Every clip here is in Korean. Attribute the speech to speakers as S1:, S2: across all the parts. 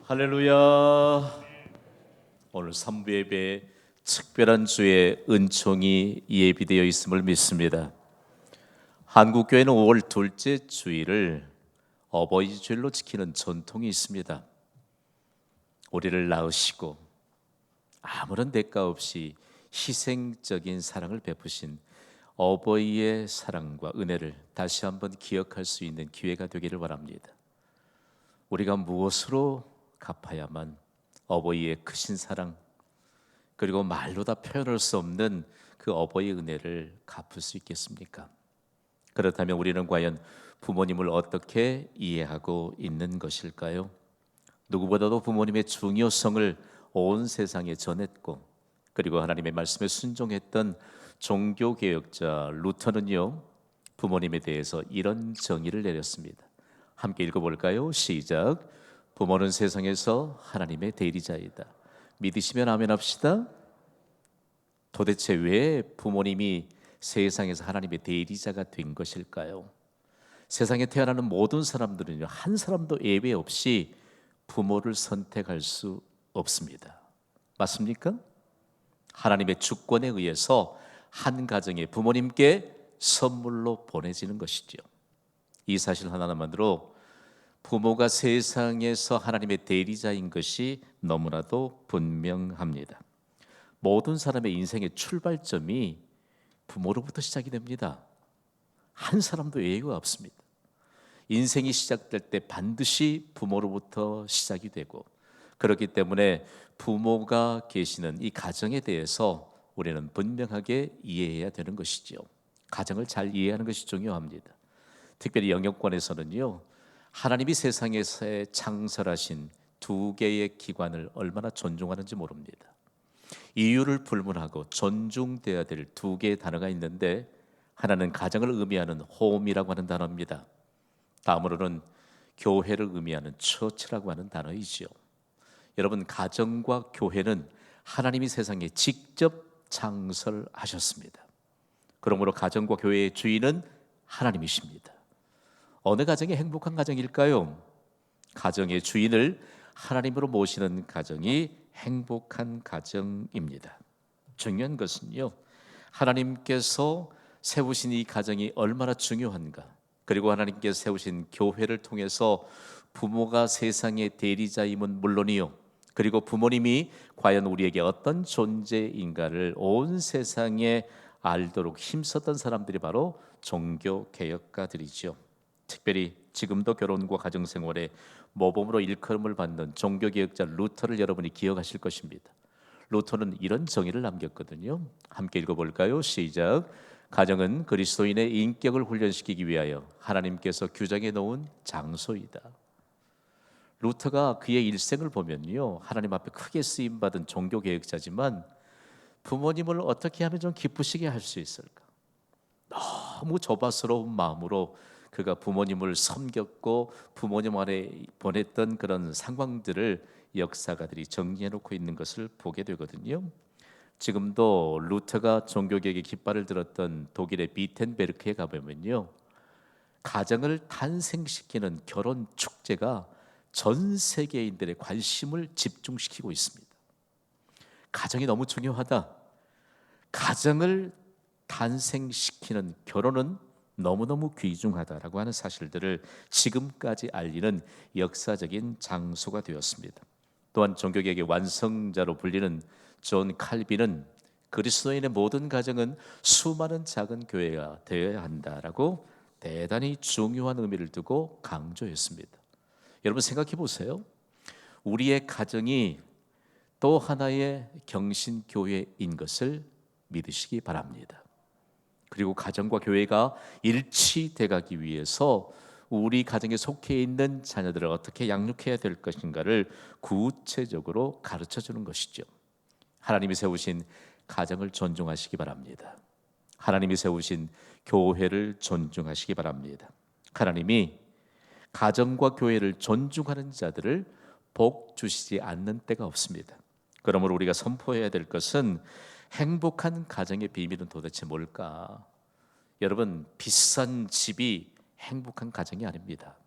S1: 할렐루야. 오늘 3부 예배에 특별한 주의 은총이 예비되어 있음을 믿습니다. 한국교회는 5월 둘째 주일을 어버이 주일로 지키는 전통이 있습니다. 우리를 낳으시고 아무런 대가 없이 희생적인 사랑을 베푸신 어버이의 사랑과 은혜를 다시 한번 기억할 수 있는 기회가 되기를 바랍니다. 우리가 무엇으로 갚아야만 어버이의 크신 사랑, 그리고 말로 다 표현할 수 없는 그 어버이의 은혜를 갚을 수 있겠습니까? 그렇다면 우리는 과연 부모님을 어떻게 이해하고 있는 것일까요? 누구보다도 부모님의 중요성을 온 세상에 전했고, 그리고 하나님의 말씀에 순종했던 종교개혁자 루터는요, 부모님에 대해서 이런 정의를 내렸습니다. 함께 읽어볼까요? 시작. 부모는 세상에서 하나님의 대리자이다. 믿으시면 아멘 합시다. 도대체 왜 부모님이 세상에서 하나님의 대리자가 된 것일까요? 세상에 태어나는 모든 사람들은요, 한 사람도 예외 없이 부모를 선택할 수 없습니다. 맞습니까? 하나님의 주권에 의해서 한 가정에 부모님께 선물로 보내지는 것이죠. 이 사실 하나만으로 부모가 세상에서 하나님의 대리자인 것이 너무나도 분명합니다. 모든 사람의 인생의 출발점이 부모로부터 시작이 됩니다. 한 사람도 예외가 없습니다. 인생이 시작될 때 반드시 부모로부터 시작이 되고, 그렇기 때문에 부모가 계시는 이 가정에 대해서 우리는 분명하게 이해해야 되는 것이죠. 가정을 잘 이해하는 것이 중요합니다. 특별히 영역권에서는요, 하나님이 세상에서 창설하신 두 개의 기관을 얼마나 존중하는지 모릅니다. 이유를 불문하고 존중돼야 될 두 개의 단어가 있는데, 하나는 가정을 의미하는 홈이라고 하는 단어입니다. 다음으로는 교회를 의미하는 처치라고 하는 단어이지요. 여러분, 가정과 교회는 하나님이 세상에 직접 창설하셨습니다. 그러므로 가정과 교회의 주인은 하나님이십니다. 어느 가정이 행복한 가정일까요? 가정의 주인을 하나님으로 모시는 가정이 행복한 가정입니다. 중요한 것은요, 하나님께서 세우신 이 가정이 얼마나 중요한가, 그리고 하나님께서 세우신 교회를 통해서 부모가 세상의 대리자임은 물론이요, 그리고 부모님이 과연 우리에게 어떤 존재인가를 온 세상에 알도록 힘썼던 사람들이 바로 종교개혁가들이죠. 특별히 지금도 결혼과 가정생활에 모범으로 일컬음을 받는 종교개혁자 루터를 여러분이 기억하실 것입니다. 루터는 이런 정의를 남겼거든요. 함께 읽어볼까요? 시작. 가정은 그리스도인의 인격을 훈련시키기 위하여 하나님께서 규정해 놓은 장소이다. 루터가 그의 일생을 보면요, 하나님 앞에 크게 쓰임받은 종교개혁자지만 부모님을 어떻게 하면 좀 기쁘시게 할 수 있을까? 너무 조바스러운 마음으로 그가 부모님을 섬겼고 부모님 안에 보냈던 그런 상황들을 역사가들이 정리해 놓고 있는 것을 보게 되거든요. 지금도 루터가 종교개혁의 깃발을 들었던 독일의 비텐베르크에 가보면요, 가정을 탄생시키는 결혼 축제가 전 세계인들의 관심을 집중시키고 있습니다. 가정이 너무 중요하다. 가정을 탄생시키는 결혼은 너무너무 귀중하다라고 하는 사실들을 지금까지 알리는 역사적인 장소가 되었습니다. 또한 종교개혁의 완성자로 불리는 존 칼빈은 그리스도인의 모든 가정은 수많은 작은 교회가 되어야 한다라고 대단히 중요한 의미를 두고 강조했습니다. 여러분 생각해 보세요. 우리의 가정이 또 하나의 경신교회인 것을 믿으시기 바랍니다. 그리고 가정과 교회가 일치돼 가기 위해서 우리 가정에 속해 있는 자녀들을 어떻게 양육해야 될 것인가를 구체적으로 가르쳐 주는 것이죠. 하나님이 세우신 가정을 존중하시기 바랍니다. 하나님이 세우신 교회를 존중하시기 바랍니다. 하나님이 가정과 교회를 존중하는 자들을 복 주시지 않는 때가 없습니다. 그러므로 우리가 선포해야 될 것은, 행복한 가정의 비밀은 도대체 뭘까? 여러분, 비싼 집이 행복한 가정이 아닙니다.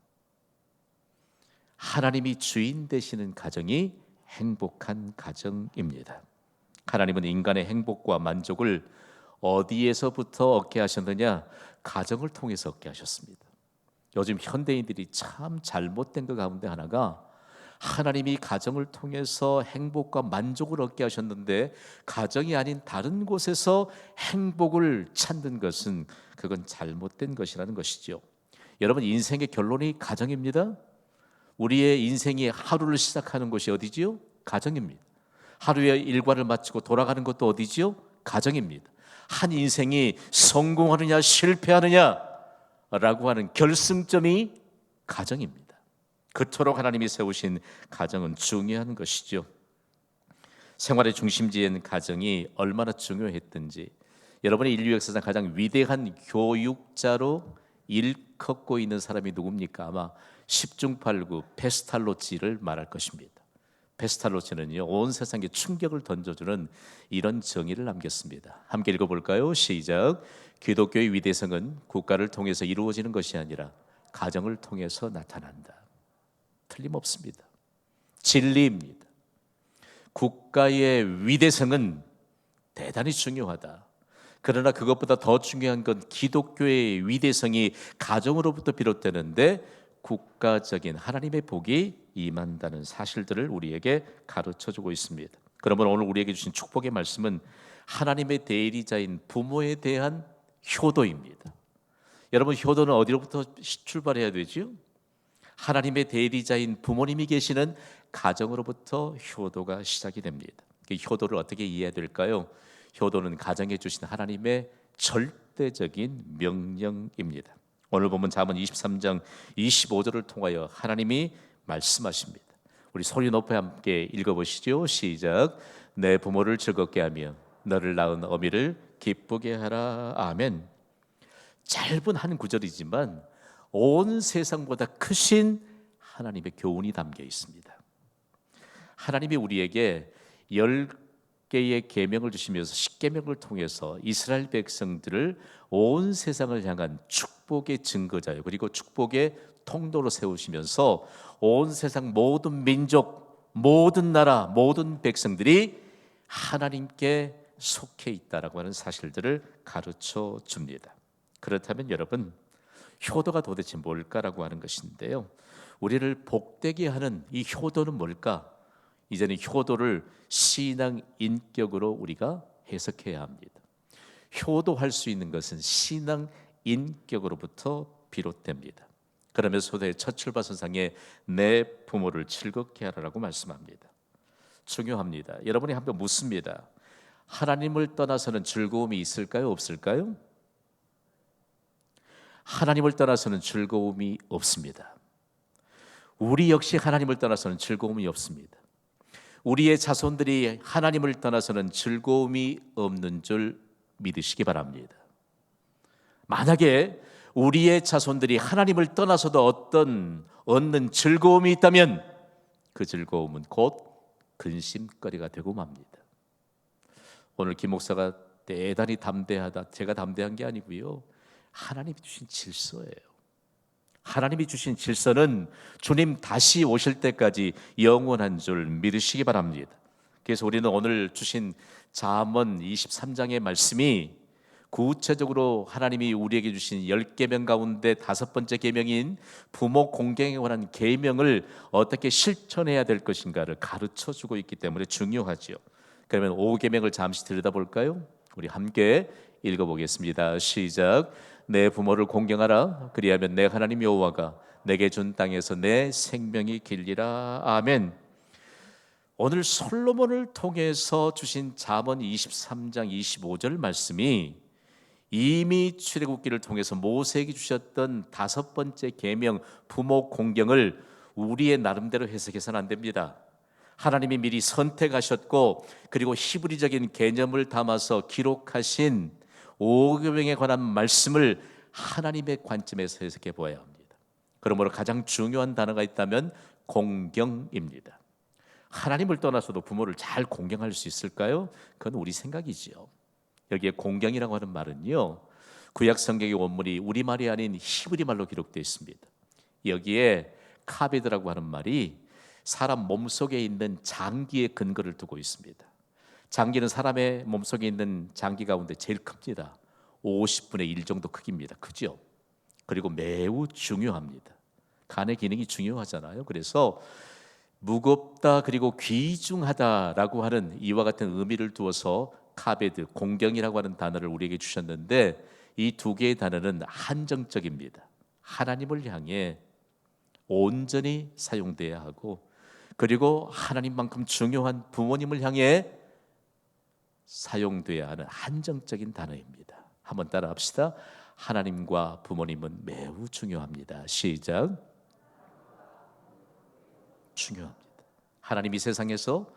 S1: 하나님이 주인 되시는 가정이 행복한 가정입니다. 하나님은 인간의 행복과 만족을 어디에서부터 얻게 하셨느냐? 가정을 통해서 얻게 하셨습니다. 요즘 현대인들이 참 잘못된 것 가운데 하나가 하나님이 가정을 통해서 행복과 만족을 얻게 하셨는데 가정이 아닌 다른 곳에서 행복을 찾는 것은 그건 잘못된 것이라는 것이죠. 여러분, 인생의 결론이 가정입니다. 우리의 인생이 하루를 시작하는 곳이 어디지요? 가정입니다. 하루의 일과를 마치고 돌아가는 것도 어디지요? 가정입니다. 한 인생이 성공하느냐 실패하느냐 라고 하는 결승점이 가정입니다. 그토록 하나님이 세우신 가정은 중요한 것이죠. 생활의 중심지에 있는 가정이 얼마나 중요했든지 여러분의 인류 역사상 가장 위대한 교육자로 일컫고 있는 사람이 누굽니까? 아마 10중 8구 페스탈로치를 말할 것입니다. 페스탈로치는요, 온 세상에 충격을 던져주는 이런 정의를 남겼습니다. 함께 읽어볼까요? 시작. 기독교의 위대성은 국가를 통해서 이루어지는 것이 아니라 가정을 통해서 나타난다. 틀림없습니다. 진리입니다. 국가의 위대성은 대단히 중요하다. 그러나 그것보다 더 중요한 건 기독교의 위대성이 가정으로부터 비롯되는데 국가적인 하나님의 복이 임한다는 사실들을 우리에게 가르쳐주고 있습니다. 그러면 오늘 우리에게 주신 축복의 말씀은 하나님의 대리자인 부모에 대한 효도입니다. 여러분, 효도는 어디로부터 출발해야 되죠? 하나님의 대리자인 부모님이 계시는 가정으로부터 효도가 시작이 됩니다. 효도를 어떻게 이해해야 될까요? 효도는 가정에 주신 하나님의 절대적인 명령입니다. 오늘 보면 잠언 23장 25절을 통하여 하나님이 말씀하십니다. 우리 소리 높여 함께 읽어보시죠. 시작. 내 부모를 즐겁게 하며 너를 낳은 어미를 기쁘게 하라. 아멘. 짧은 한 구절이지만 온 세상보다 크신 하나님의 교훈이 담겨 있습니다. 하나님이 우리에게 10개의 계명을 주시면서 10계명을 통해서 이스라엘 백성들을 온 세상을 향한 축복의 증거자요, 그리고 축복의 통로로 세우시면서 온 세상 모든 민족, 모든 나라, 모든 백성들이 하나님께 속해 있다라고 하는 사실들을 가르쳐 줍니다. 그렇다면 여러분, 효도가 도대체 뭘까라고 하는 것인데요, 우리를 복되게 하는 이 효도는 뭘까? 이제는 효도를 신앙 인격으로 우리가 해석해야 합니다. 효도할 수 있는 것은 신앙 인격으로부터 비롯됩니다. 그러면서 효도의 첫 출발선상에 내 부모를 즐겁게 하라고 말씀합니다. 중요합니다. 여러분이 한번 묻습니다. 하나님을 떠나서는 즐거움이 있을까요? 없을까요? 하나님을 떠나서는 즐거움이 없습니다. 우리 역시 하나님을 떠나서는 즐거움이 없습니다. 우리의 자손들이 하나님을 떠나서는 즐거움이 없는 줄 믿으시기 바랍니다. 만약에 우리의 자손들이 하나님을 떠나서도 얻는 즐거움이 있다면 그 즐거움은 곧 근심거리가 되고 맙니다. 오늘 김 목사가 대단히 담대하다, 제가 담대한 게 아니고요, 하나님이 주신 질서예요. 하나님이 주신 질서는 주님 다시 오실 때까지 영원한 줄 믿으시기 바랍니다. 그래서 우리는 오늘 주신 잠언 23장의 말씀이 구체적으로 하나님이 우리에게 주신 10계명 가운데 5번째 계명인 부모 공경에 관한 계명을 어떻게 실천해야 될 것인가를 가르쳐주고 있기 때문에 중요하죠. 그러면 5계명을 잠시 들여다볼까요? 우리 함께 읽어보겠습니다. 시작. 내 부모를 공경하라. 그리하면 내 하나님 여호와가 내게 준 땅에서 내 생명이 길리라. 아멘. 오늘 솔로몬을 통해서 주신 잠언 23장 25절 말씀이 이미 출애굽기를 통해서 모세에게 주셨던 5번째 계명 부모 공경을 우리의 나름대로 해석해서는 안 됩니다. 하나님이 미리 선택하셨고 그리고 히브리적인 개념을 담아서 기록하신 5계명에 관한 말씀을 하나님의 관점에서 해석해 보아야 합니다. 그러므로 가장 중요한 단어가 있다면 공경입니다. 하나님을 떠나서도 부모를 잘 공경할 수 있을까요? 그건 우리 생각이지요. 여기에 공경이라고 하는 말은요, 구약 성경의 원문이 우리말이 아닌 히브리 말로 기록되어 있습니다. 여기에 카베드라고 하는 말이 사람 몸속에 있는 장기의 근거를 두고 있습니다. 장기는 사람의 몸속에 있는 장기 가운데 제일 큽니다. 50분의 1 정도 크기입니다. 크죠? 그리고 매우 중요합니다. 간의 기능이 중요하잖아요. 그래서 무겁다 그리고 귀중하다라고 하는 이와 같은 의미를 두어서 카베드, 공경이라고 하는 단어를 우리에게 주셨는데, 이 두 개의 단어는 한정적입니다. 하나님을 향해 온전히 사용돼야 하고, 그리고 하나님만큼 중요한 부모님을 향해 사용돼야 하는 한정적인 단어입니다. 한번 따라합시다. 하나님과 부모님은 매우 중요합니다. 시작. 중요합니다. 하나님이 세상에서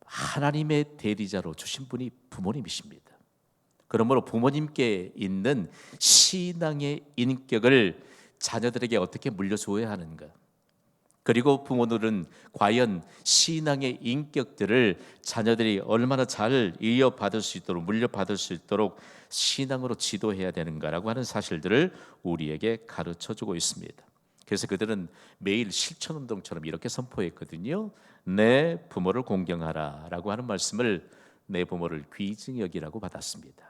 S1: 하나님의 대리자로 주신 분이 부모님이십니다. 그러므로 부모님께 있는 신앙의 인격을 자녀들에게 어떻게 물려줘야 하는가, 그리고 부모들은 과연 신앙의 인격들을 자녀들이 얼마나 잘 이어받을 수 있도록, 물려받을 수 있도록 신앙으로 지도해야 되는가라고 하는 사실들을 우리에게 가르쳐주고 있습니다. 그래서 그들은 매일 실천운동처럼 이렇게 선포했거든요. 내 부모를 공경하라 라고 하는 말씀을 내 부모를 귀중히 여기라고 받았습니다.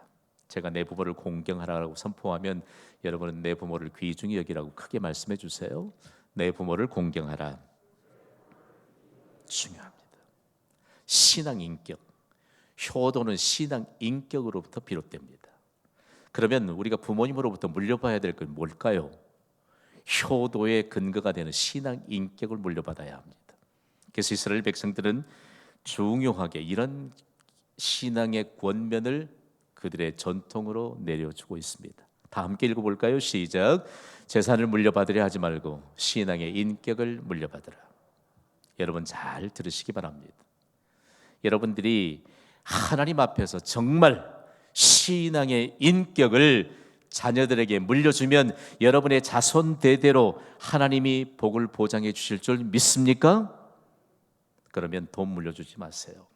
S1: 제가 내 부모를 공경하라고 선포하면 여러분은 내 부모를 귀중히 여기라고 크게 말씀해 주세요. 내 부모를 공경하라. 중요합니다. 신앙 인격, 효도는 신앙 인격으로부터 비롯됩니다. 그러면 우리가 부모님으로부터 물려봐야 될 건 뭘까요? 효도의 근거가 되는 신앙 인격을 물려받아야 합니다. 그래서 이스라엘 백성들은 중요하게 이런 신앙의 권면을 그들의 전통으로 내려주고 있습니다. 다 함께 읽어볼까요? 시작. 재산을 물려받으려 하지 말고 신앙의 인격을 물려받으라. 여러분 잘 들으시기 바랍니다. 여러분들이 하나님 앞에서 정말 신앙의 인격을 자녀들에게 물려주면 여러분의 자손 대대로 하나님이 복을 보장해 주실 줄 믿습니까? 그러면 돈 물려주지 마세요.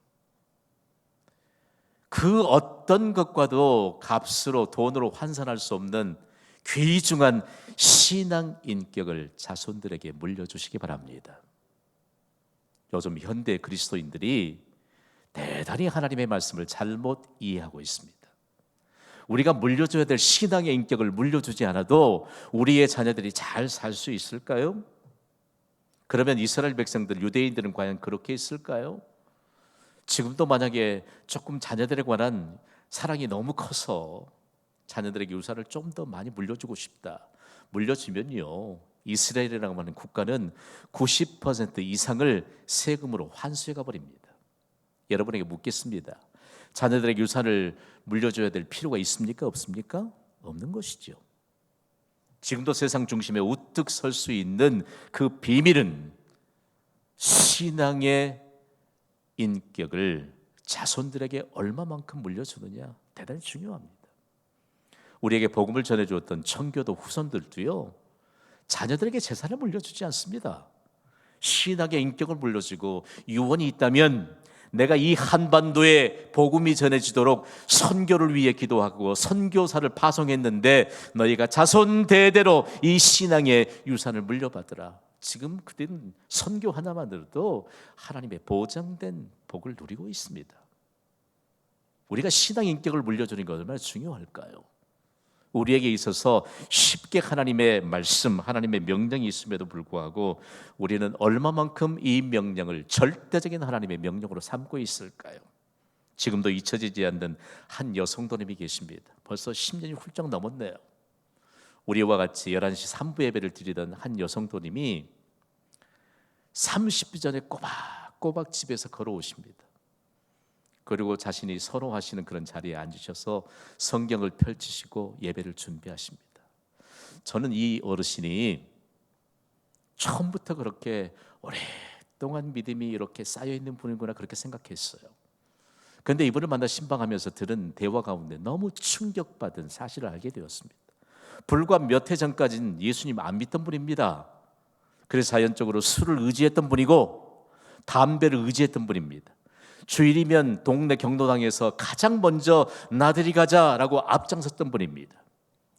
S1: 그 어떤 것과도 값으로, 돈으로 환산할 수 없는 귀중한 신앙 인격을 자손들에게 물려주시기 바랍니다. 요즘 현대 그리스도인들이 대단히 하나님의 말씀을 잘못 이해하고 있습니다. 우리가 물려줘야 될 신앙의 인격을 물려주지 않아도 우리의 자녀들이 잘 살 수 있을까요? 그러면 이스라엘 백성들, 유대인들은 과연 그렇게 있을까요? 지금도 만약에 조금 자녀들에 관한 사랑이 너무 커서 자녀들에게 유산을 좀 더 많이 물려주고 싶다, 물려주면요, 이스라엘이라고 하는 국가는 90% 이상을 세금으로 환수해 가버립니다. 여러분에게 묻겠습니다. 자녀들에게 유산을 물려줘야 될 필요가 있습니까? 없습니까? 없는 것이죠. 지금도 세상 중심에 우뚝 설 수 있는 그 비밀은 신앙의 인격을 자손들에게 얼마만큼 물려주느냐, 대단히 중요합니다. 우리에게 복음을 전해주었던 청교도 후손들도요, 자녀들에게 재산을 물려주지 않습니다. 신학의 인격을 물려주고, 유언이 있다면 내가 이 한반도에 복음이 전해지도록 선교를 위해 기도하고 선교사를 파송했는데 너희가 자손 대대로 이 신앙의 유산을 물려받으라. 지금 그들은 선교 하나만으로도 하나님의 보장된 복을 누리고 있습니다. 우리가 신앙 인격을 물려주는 것 얼마나 중요할까요? 우리에게 있어서 쉽게 하나님의 말씀, 하나님의 명령이 있음에도 불구하고 우리는 얼마만큼 이 명령을 절대적인 하나님의 명령으로 삼고 있을까요? 지금도 잊혀지지 않는 한 여성도님이 계십니다. 벌써 10년이 훌쩍 넘었네요. 우리와 같이 11시 3부 예배를 드리던 한 여성도님이 30분 전에 꼬박꼬박 집에서 걸어오십니다. 그리고 자신이 선호하시는 그런 자리에 앉으셔서 성경을 펼치시고 예배를 준비하십니다. 저는 이 어르신이 처음부터 그렇게 오랫동안 믿음이 이렇게 쌓여있는 분이구나 그렇게 생각했어요. 그런데 이분을 만나 신방하면서 들은 대화 가운데 너무 충격받은 사실을 알게 되었습니다. 불과 몇 해 전까지는 예수님 안 믿던 분입니다. 그래서 자연적으로 술을 의지했던 분이고 담배를 의지했던 분입니다. 주일이면 동네 경로당에서 가장 먼저 나들이 가자라고 앞장섰던 분입니다.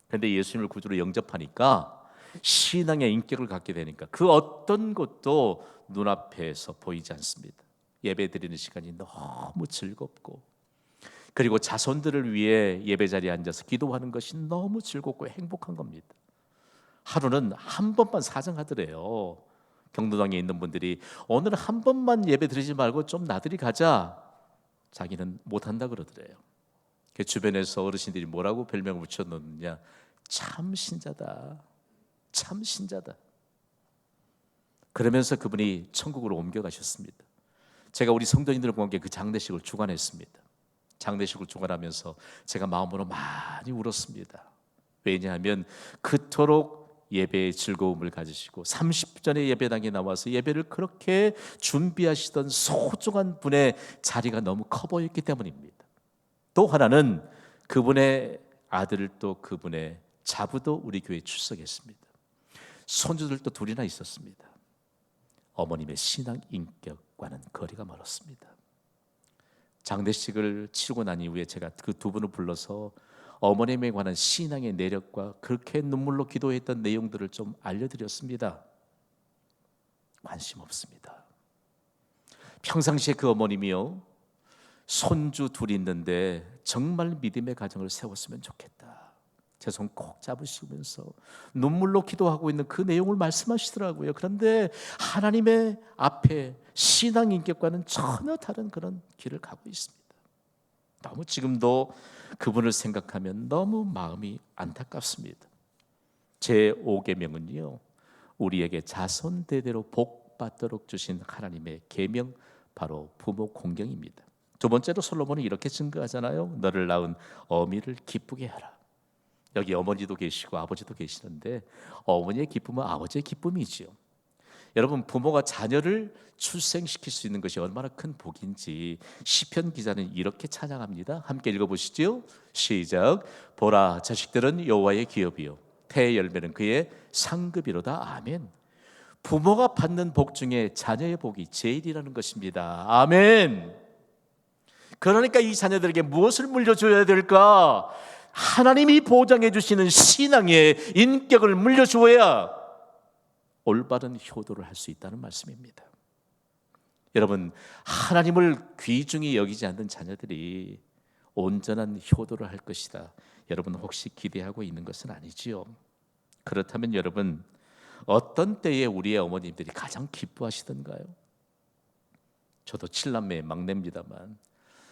S1: 그런데 예수님을 구주로 영접하니까 신앙의 인격을 갖게 되니까 그 어떤 것도 눈앞에서 보이지 않습니다. 예배 드리는 시간이 너무 즐겁고, 그리고 자손들을 위해 예배 자리에 앉아서 기도하는 것이 너무 즐겁고 행복한 겁니다. 하루는 한 번만 사정하더래요. 경로당에 있는 분들이 오늘 한 번만 예배 드리지 말고 좀 나들이 가자. 자기는 못한다 그러더래요. 그 주변에서 어르신들이 뭐라고 별명을 붙여놓느냐, 참 신자다, 참 신자다. 그러면서 그분이 천국으로 옮겨가셨습니다. 제가 우리 성도님들과 함께 그 장례식을 주관했습니다. 장례식을 주관하면서 제가 마음으로 많이 울었습니다. 왜냐하면 그토록 예배의 즐거움을 가지시고 30전에 예배당에 나와서 예배를 그렇게 준비하시던 소중한 분의 자리가 너무 커 보였기 때문입니다. 또 하나는 그분의 아들, 또 그분의 자부도 우리 교회에 출석했습니다. 손주들도 둘이나 있었습니다. 어머님의 신앙 인격과는 거리가 멀었습니다. 장례식을 치르고 난 이후에 제가 그 두 분을 불러서 어머님에 관한 신앙의 내력과 그렇게 눈물로 기도했던 내용들을 좀 알려드렸습니다. 관심 없습니다. 평상시에 그 어머님이요, 손주 둘이 있는데 정말 믿음의 가정을 세웠으면 좋겠다, 제 손 꼭 잡으시면서 눈물로 기도하고 있는 그 내용을 말씀하시더라고요. 그런데 하나님의 앞에 신앙 인격과는 전혀 다른 그런 길을 가고 있습니다. 너무 지금도 그분을 생각하면 너무 마음이 안타깝습니다. 제 5계명은요, 우리에게 자손 대대로 복 받도록 주신 하나님의 계명, 바로 부모 공경입니다. 두 번째로 솔로몬은 이렇게 증거하잖아요. 너를 낳은 어미를 기쁘게 하라. 여기 어머니도 계시고 아버지도 계시는데 어머니의 기쁨은 아버지의 기쁨이지요. 여러분, 부모가 자녀를 출생시킬 수 있는 것이 얼마나 큰 복인지 시편 기자는 이렇게 찬양합니다. 함께 읽어보시죠. 시작. 보라, 자식들은 여호와의 기업이요 태의 열매는 그의 상급이로다. 아멘. 부모가 받는 복 중에 자녀의 복이 제일이라는 것입니다. 아멘. 그러니까 이 자녀들에게 무엇을 물려줘야 될까? 하나님이 보장해 주시는 신앙의 인격을 물려주어야 올바른 효도를 할 수 있다는 말씀입니다. 여러분, 하나님을 귀중히 여기지 않는 자녀들이 온전한 효도를 할 것이다, 여러분 혹시 기대하고 있는 것은 아니지요? 그렇다면 여러분, 어떤 때에 우리의 어머님들이 가장 기뻐하시던가요? 저도 7남매의 막내입니다만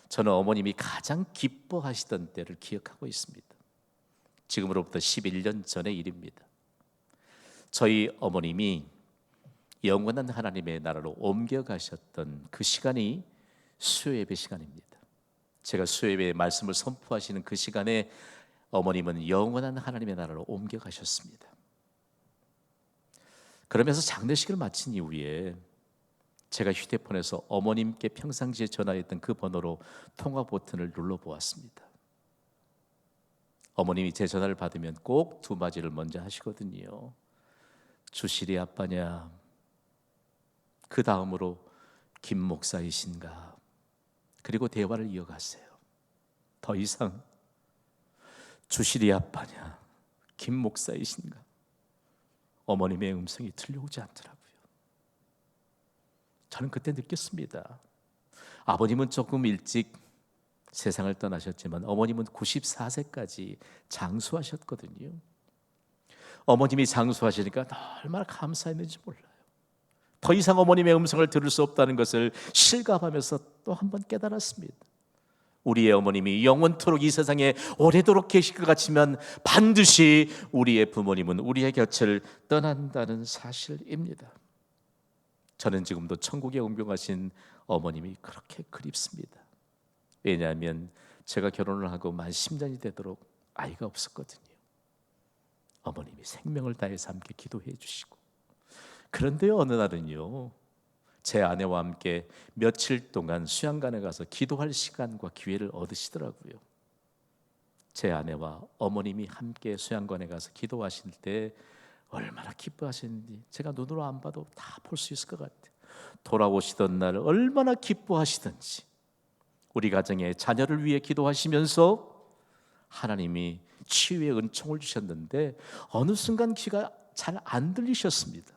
S1: 저는 어머님이 가장 기뻐하시던 때를 기억하고 있습니다. 지금으로부터 11년 전의 일입니다. 저희 어머님이 영원한 하나님의 나라로 옮겨가셨던 그 시간이 수요예배 시간입니다. 제가 수요예배의 말씀을 선포하시는 그 시간에 어머님은 영원한 하나님의 나라로 옮겨가셨습니다. 그러면서 장례식을 마친 이후에 제가 휴대폰에서 어머님께 평상시에 전화했던 그 번호로 통화 버튼을 눌러보았습니다. 어머님이 제 전화를 받으면 꼭 두 마디를 먼저 하시거든요. 주실이 아빠냐, 그 다음으로 김 목사이신가, 그리고 대화를 이어가세요. 더 이상 주실이 아빠냐, 김 목사이신가, 어머님의 음성이 들려오지 않더라고요. 저는 그때 느꼈습니다. 아버님은 조금 일찍 세상을 떠나셨지만 어머님은 94세까지 장수하셨거든요. 어머님이 장수하시니까 얼마나 감사했는지 몰라요. 더 이상 어머님의 음성을 들을 수 없다는 것을 실감하면서 또 한 번 깨달았습니다. 우리의 어머님이 영원토록 이 세상에 오래도록 계실 것 같지만 반드시 우리의 부모님은 우리의 곁을 떠난다는 사실입니다. 저는 지금도 천국에 옮겨가신 어머님이 그렇게 그립습니다. 왜냐하면 제가 결혼을 하고 만 10년이 되도록 아이가 없었거든요. 어머님이 생명을 다해서 함께 기도해 주시고, 그런데 어느 날은요, 제 아내와 함께 며칠 동안 수양관에 가서 기도할 시간과 기회를 얻으시더라고요. 제 아내와 어머님이 함께 수양관에 가서 기도하실 때 얼마나 기뻐하시는지 제가 눈으로 안 봐도 다 볼 수 있을 것 같아요. 돌아오시던 날 얼마나 기뻐하시던지, 우리 가정의 자녀를 위해 기도하시면서 하나님이 치유의 은총을 주셨는데 어느 순간 기가 잘 안 들리셨습니다.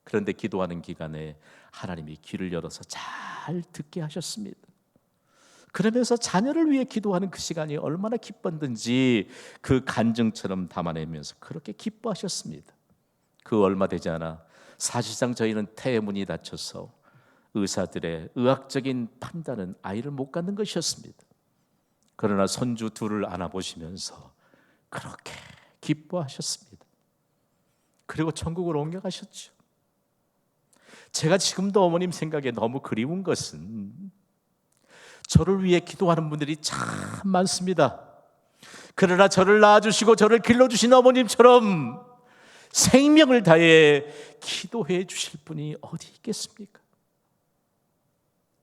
S1: 그런데 기도하는 기간에 하나님이 귀를 열어서 잘 듣게 하셨습니다. 그러면서 자녀를 위해 기도하는 그 시간이 얼마나 기뻤는지 그 간증처럼 담아내면서 그렇게 기뻐하셨습니다. 그 얼마 되지 않아 사실상 저희는 태문이 닫혀서 의사들의 의학적인 판단은 아이를 못 갖는 것이었습니다. 그러나 손주 둘을 안아보시면서 그렇게 기뻐하셨습니다. 그리고 천국으로 옮겨가셨죠. 제가 지금도 어머님 생각에 너무 그리운 것은 저를 위해 기도하는 분들이 참 많습니다. 그러나 저를 낳아주시고 저를 길러주신 어머님처럼 생명을 다해 기도해 주실 분이 어디 있겠습니까?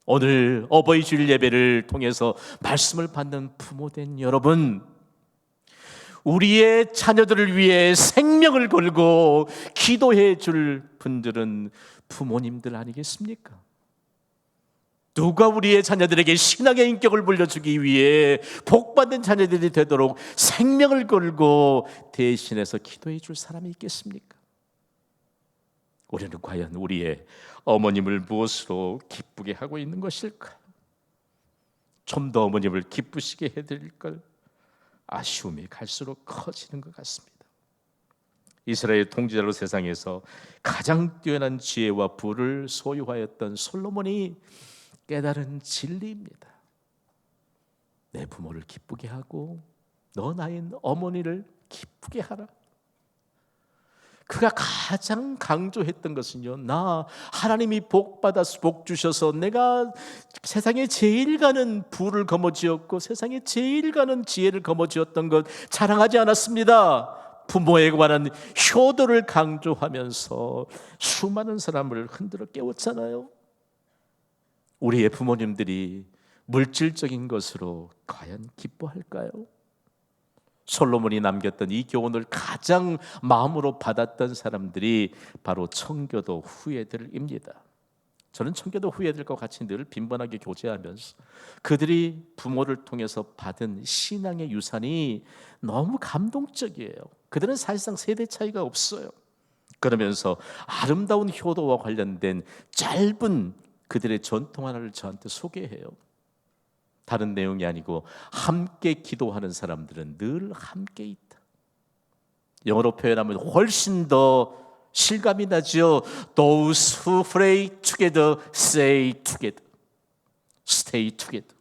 S1: 오늘 어버이 주일 예배를 통해서 말씀을 받는 부모된 여러분, 우리의 자녀들을 위해 생명을 걸고 기도해 줄 분들은 부모님들 아니겠습니까? 누가 우리의 자녀들에게 신앙의 인격을 물려주기 위해 복받는 자녀들이 되도록 생명을 걸고 대신해서 기도해 줄 사람이 있겠습니까? 우리는 과연 우리의 어머님을 무엇으로 기쁘게 하고 있는 것일까요? 좀 더 어머님을 기쁘시게 해드릴 걸 아쉬움이 갈수록 커지는 것 같습니다. 이스라엘 통치자로 세상에서 가장 뛰어난 지혜와 부를 소유하였던 솔로몬이 깨달은 진리입니다. 내 부모를 기쁘게 하고 너 나의 어머니를 기쁘게 하라. 그가 가장 강조했던 것은요, 나 하나님이 복 받아서 복 주셔서 내가 세상에 제일 가는 부를 거머쥐었고 세상에 제일 가는 지혜를 거머쥐었던 것 자랑하지 않았습니다. 부모에 관한 효도를 강조하면서 수많은 사람을 흔들어 깨웠잖아요. 우리의 부모님들이 물질적인 것으로 과연 기뻐할까요? 솔로몬이 남겼던 이 교훈을 가장 마음으로 받았던 사람들이 바로 청교도 후예들입니다. 저는 청교도 후예들과 같이 늘 빈번하게 교제하면서 그들이 부모를 통해서 받은 신앙의 유산이 너무 감동적이에요. 그들은 사실상 세대 차이가 없어요. 그러면서 아름다운 효도와 관련된 짧은 그들의 전통 하나를 저한테 소개해요. 다른 내용이 아니고 함께 기도하는 사람들은 늘 함께 있다. 영어로 표현하면 훨씬 더 실감이 나죠. Those who pray together stay together. Stay together.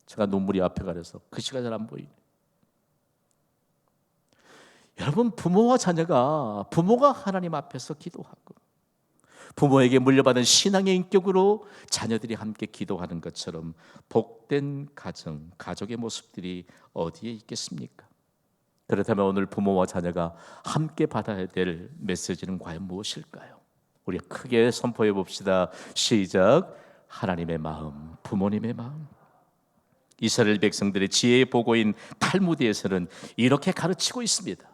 S1: 제가 눈물이 앞에 가려서 글씨가 잘 안 보이네. 여러분, 부모와 자녀가 부모가 하나님 앞에서 기도하고 부모에게 물려받은 신앙의 인격으로 자녀들이 함께 기도하는 것처럼 복된 가정, 가족의 모습들이 어디에 있겠습니까? 그렇다면 오늘 부모와 자녀가 함께 받아야 될 메시지는 과연 무엇일까요? 우리 크게 선포해 봅시다. 시작. 하나님의 마음, 부모님의 마음. 이스라엘 백성들의 지혜의 보고인 탈무드에서는 이렇게 가르치고 있습니다.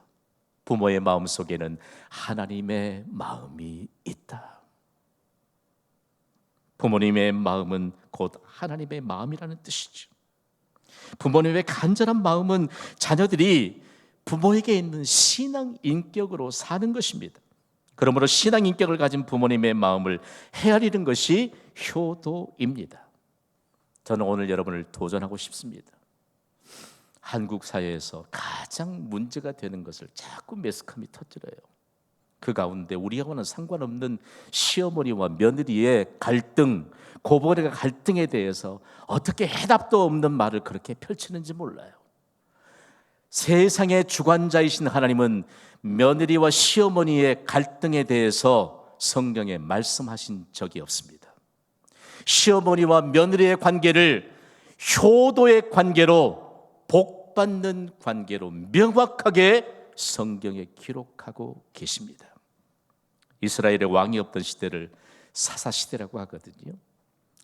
S1: 부모의 마음 속에는 하나님의 마음이 있다. 부모님의 마음은 곧 하나님의 마음이라는 뜻이죠. 부모님의 간절한 마음은 자녀들이 부모에게 있는 신앙 인격으로 사는 것입니다. 그러므로 신앙 인격을 가진 부모님의 마음을 헤아리는 것이 효도입니다. 저는 오늘 여러분을 도전하고 싶습니다. 한국 사회에서 가장 문제가 되는 것을 자꾸 매스컴이 터뜨려요. 그 가운데 우리하고는 상관없는 시어머니와 며느리의 갈등, 고부간의 갈등에 대해서 어떻게 해답도 없는 말을 그렇게 펼치는지 몰라요. 세상의 주관자이신 하나님은 며느리와 시어머니의 갈등에 대해서 성경에 말씀하신 적이 없습니다. 시어머니와 며느리의 관계를 효도의 관계로, 복받는 관계로 명확하게 성경에 기록하고 계십니다. 이스라엘의 왕이 없던 시대를 사사시대라고 하거든요.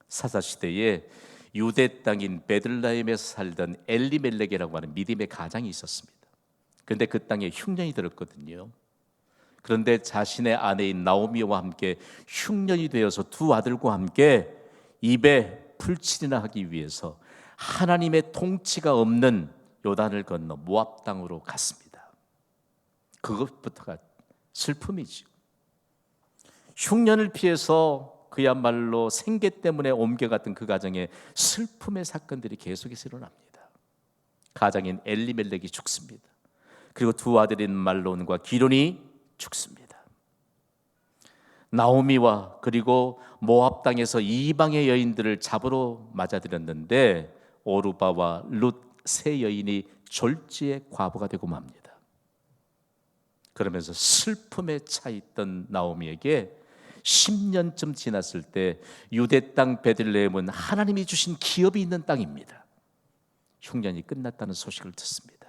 S1: 사사시대에 유대 땅인 베들레헴에서 살던 엘리멜렉이라고 하는 믿음의 가장이 있었습니다. 그런데 그 땅에 흉년이 들었거든요. 그런데 자신의 아내인 나오미와 함께 흉년이 되어서 두 아들과 함께 입에 풀칠이나 하기 위해서 하나님의 통치가 없는 요단을 건너 모압 땅으로 갔습니다. 그것부터가 슬픔이죠. 흉년을 피해서 그야말로 생계 때문에 옮겨갔던 그 가정에 슬픔의 사건들이 계속해서 일어납니다. 가장인 엘리멜렉이 죽습니다. 그리고 두 아들인 말론과 기론이 죽습니다. 나오미와 그리고 모압 땅에서 이방의 여인들을 잡으러 맞아들였는데 오르바와 룻 세 여인이 졸지에 과부가 되고 맙니다. 그러면서 슬픔에 차 있던 나오미에게 10년쯤 지났을 때 유대 땅 베들레헴은 하나님이 주신 기업이 있는 땅입니다. 흉년이 끝났다는 소식을 듣습니다.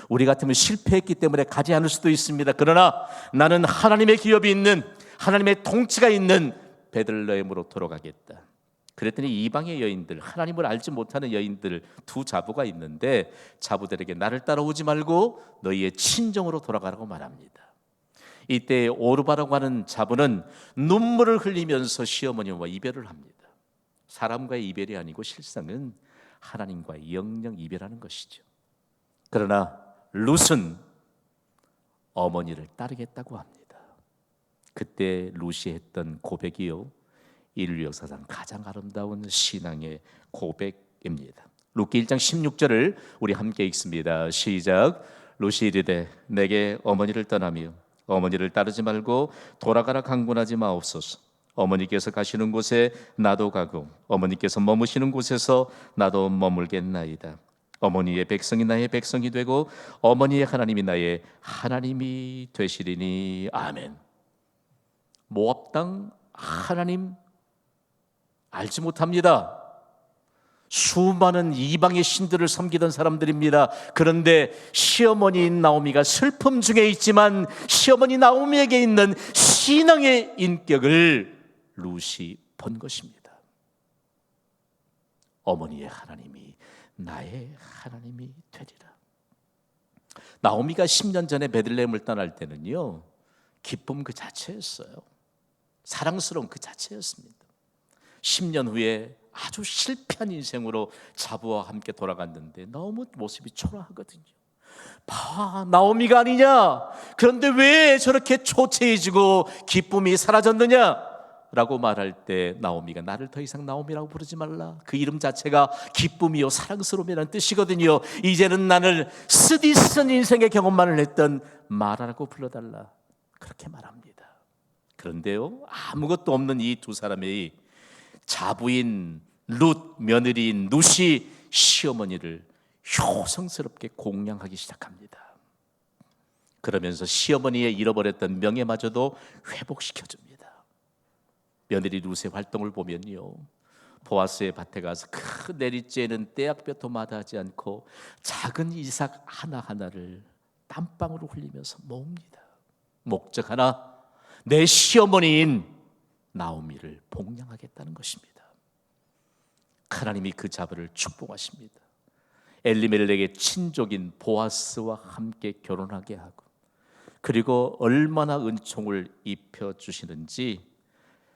S1: 우리 같으면 실패했기 때문에 가지 않을 수도 있습니다. 그러나 나는 하나님의 기업이 있는, 하나님의 통치가 있는 베들레헴으로 돌아가겠다. 그랬더니 이방의 여인들, 하나님을 알지 못하는 여인들 두 자부가 있는데 자부들에게 나를 따라오지 말고 너희의 친정으로 돌아가라고 말합니다. 이때 오르바라고 하는 자부는 눈물을 흘리면서 시어머니와 이별을 합니다. 사람과의 이별이 아니고 실상은 하나님과의 영영 이별하는 것이죠. 그러나 룻은 어머니를 따르겠다고 합니다. 그때 룻이 했던 고백이요, 인류 역사상 가장 아름다운 신앙의 고백입니다. 룻기 1장 16절을 우리 함께 읽습니다. 시작. 룻이 이르되 내게 어머니를 떠나며 어머니를 따르지 말고 돌아가라 강군하지 마옵소서. 어머니께서 가시는 곳에 나도 가고 어머니께서 머무시는 곳에서 나도 머물겠나이다. 어머니의 백성이 나의 백성이 되고 어머니의 하나님이 나의 하나님이 되시리니. 아멘. 모압 땅 하나님 알지 못합니다. 수많은 이방의 신들을 섬기던 사람들입니다. 그런데 시어머니인 나오미가 슬픔 중에 있지만 시어머니 나오미에게 있는 신앙의 인격을 룻이 본 것입니다. 어머니의 하나님이 나의 하나님이 되리라. 나오미가 10년 전에 베들레헴을 떠날 때는요, 기쁨 그 자체였어요. 사랑스러운 그 자체였습니다. 10년 후에 아주 실패한 인생으로 자부와 함께 돌아갔는데 너무 모습이 초라하거든요. 봐, 나오미가 아니냐? 그런데 왜 저렇게 초췌해지고 기쁨이 사라졌느냐? 라고 말할 때 나오미가 나를 더 이상 나오미라고 부르지 말라. 그 이름 자체가 기쁨이요 사랑스러움이라는 뜻이거든요. 이제는 나를 쓰디쓴 인생의 경험만을 했던 마라라고 불러달라. 그렇게 말합니다. 그런데요, 아무것도 없는 이 두 사람의 자부인 룻, 며느리인 룻이 시어머니를 효성스럽게 공양하기 시작합니다. 그러면서 시어머니의 잃어버렸던 명예마저도 회복시켜줍니다. 며느리 룻의 활동을 보면요, 보아스의 밭에 가서 큰 내리쬐는 떼약볕도 마다하지 않고 작은 이삭 하나하나를 땀방울을 흘리면서 모읍니다. 목적 하나, 내 시어머니인 나오미를 복양하겠다는 것입니다. 하나님이 그 자부를 축복하십니다. 엘리멜렉의 친족인 보아스와 함께 결혼하게 하고, 그리고 얼마나 은총을 입혀주시는지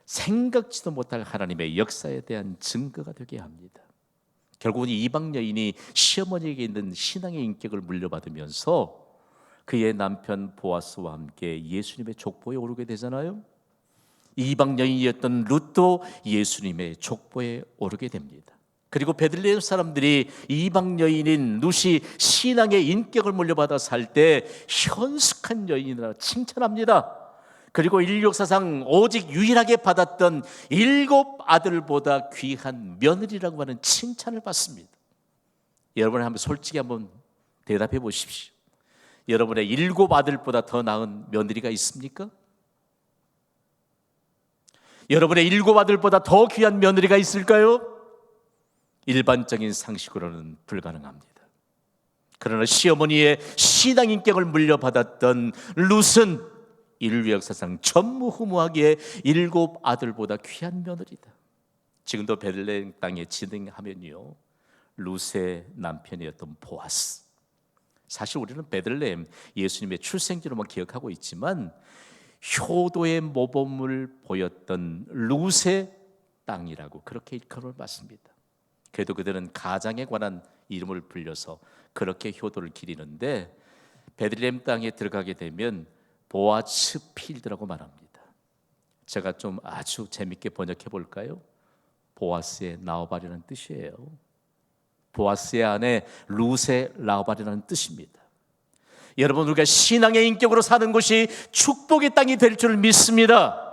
S1: 생각지도 못할 하나님의 역사에 대한 증거가 되게 합니다. 결국은 이방 여인이 시어머니에게 있는 신앙의 인격을 물려받으면서 그의 남편 보아스와 함께 예수님의 족보에 오르게 되잖아요. 이방 여인이었던 룻도 예수님의 족보에 오르게 됩니다. 그리고 베들레헴 사람들이 이방 여인인 룻이 신앙의 인격을 물려받아 살 때 현숙한 여인이라 칭찬합니다. 그리고 인류 역사상 오직 유일하게 받았던 7 아들보다 귀한 며느리라고 하는 칭찬을 받습니다. 여러분 한번 솔직히 한번 대답해 보십시오. 여러분의 7 아들보다 더 나은 며느리가 있습니까? 여러분의 7 아들보다 더 귀한 며느리가 있을까요? 일반적인 상식으로는 불가능합니다. 그러나 시어머니의 신앙 인격을 물려받았던 룻은 인류 역사상 전무후무하게 7 아들보다 귀한 며느리다. 지금도 베들레헴 땅에 진행하면요, 룻의 남편이었던 보아스, 사실 우리는 베들레헴 예수님의 출생지로만 기억하고 있지만 효도의 모범을 보였던 룻의 땅이라고 그렇게 일컬을 받습니다. 그래도 그들은 가장에 관한 이름을 불려서 그렇게 효도를 기리는데 베들레헴 땅에 들어가게 되면 보아츠 필드라고 말합니다. 제가 좀 아주 재밌게 번역해 볼까요? 보아스의 나오발이라는 뜻이에요. 보아스의 아내 루세 라오발이라는 뜻입니다. 여러분, 우리가 신앙의 인격으로 사는 곳이 축복의 땅이 될 줄 믿습니다.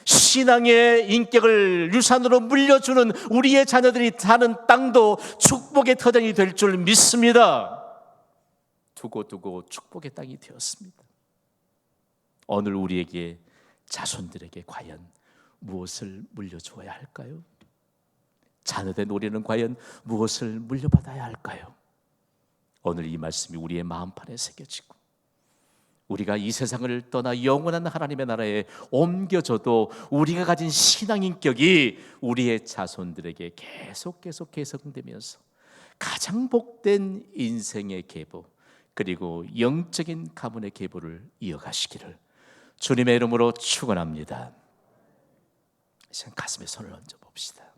S1: 신앙의 인격을 유산으로 물려주는 우리의 자녀들이 사는 땅도 축복의 터전이 될 줄 믿습니다. 두고두고 축복의 땅이 되었습니다. 오늘 우리에게, 자손들에게 과연 무엇을 물려주어야 할까요? 자녀된 우리는 과연 무엇을 물려받아야 할까요? 오늘 이 말씀이 우리의 마음판에 새겨지고 우리가 이 세상을 떠나 영원한 하나님의 나라에 옮겨져도 우리가 가진 신앙인격이 우리의 자손들에게 계속 개성되면서 가장 복된 인생의 계보, 그리고 영적인 가문의 계보를 이어가시기를 주님의 이름으로 축원합니다. 가슴에 손을 얹어 봅시다.